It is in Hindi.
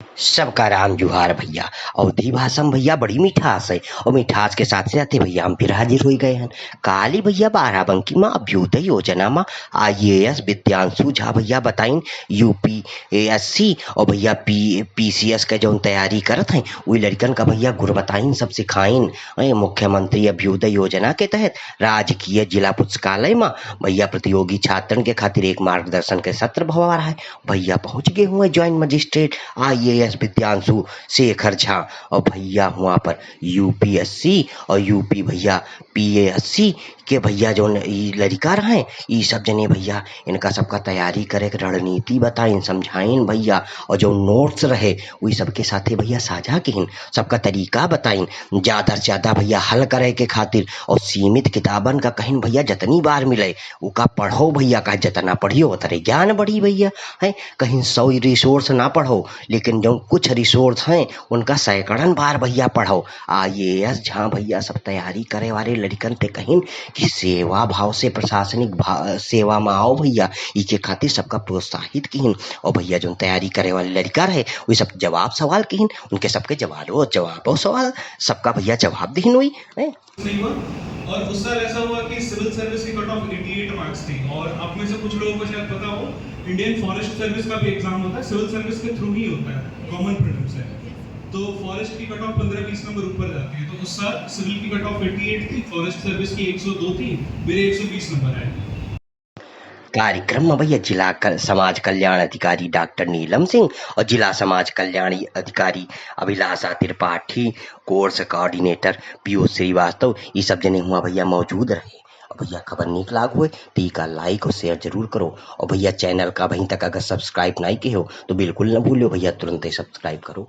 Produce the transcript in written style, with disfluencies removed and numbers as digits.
सबका राम जुहार भैया। अवधी भाषा में भैया बड़ी मिठास है और मिठास के साथ साथ भैया हम फिर हाजिर हो गए हैं। काली भैया बाराबंकी में अभ्युदय योजना में IAS विद्यांशु झा भैया बताइन UPSC और भैया PCS के जो तैयारी करत हैं वही लड़कन का भैया गुर बताइन सब सिखाइन। मुख्यमंत्री अभ्युदय योजना के तहत राजकीय जिला पुस्तकालय में भैया प्रतियोगी छात्रन के खातिर एक मार्गदर्शन के सत्र भवा रहा है। भैया पहुंच गए हुए joint magistrate IAS Vidyanshu Shekhar Jha और भैया वहाँ पर UPSC और यूपी भैया PASC के भैया जो लड़का रहे ये सब जने भैया इनका सबका तैयारी करे के रणनीति बताइन समझाइन भैया और जो नोट्स रहे वही सबके साथे भैया साझा किन सबका तरीका बताइन ज़्यादा से ज़्यादा भैया हल करे के खातिर और सीमित किताबन का कहीं भैया जितनी बार मिले उका पढ़ो भैया का जितना पढ़ियो उतने ज्ञान बढ़ी भैया है। कहीं 100 रिसोर्स ना पढ़ो लेकिन जो कुछ रिसोर्स हैं उनका सैकड़न बार भैया पढ़ो। IAS जहाँ भैया सब तैयारी करे वाले लड़कन ते कहीं कि सेवा भाव से प्रशासनिक सेवा में आओ भैया इके खातिर सबका प्रोत्साहित किन और भैया जो तैयारी करे वाले लड़का रहे वही सब जवाब सवाल किन उनके सबके जवाब सवाल सबका भैया जवाब दीन हुई है। और उस साल ऐसा हुआ कि सिविल सर्विस की कट ऑफ 88 मार्क्स थी और आप में से कुछ लोगों को शायद पता हो इंडियन फॉरेस्ट सर्विस का भी एग्जाम होता है, सिविल सर्विस के थ्रू ही होता है, कॉमन प्रीलिम्स है। तो फॉरेस्ट की कट ऑफ 15-20 नंबर ऊपर जाती है। तो उस साल सिविल की कट ऑफ 88 थी, फॉरेस्ट सर्विस की 102 थी, मेरे 120 नंबर आए। कार्यक्रम में भैया जिला समाज कल्याण अधिकारी डॉक्टर नीलम सिंह और जिला समाज कल्याण अधिकारी अभिलाषा त्रिपाठी, कोर्स कोऑर्डिनेटर पीयूष श्रीवास्तव ये सब जने हुआ भैया मौजूद रहे। और भैया खबर निक लाग हुए तो इसका लाइक और शेयर जरूर करो और भैया चैनल का वहीं तक अगर सब्सक्राइब नहीं किए हो तो बिल्कुल न भूलो भैया तुरंत ही सब्सक्राइब करो।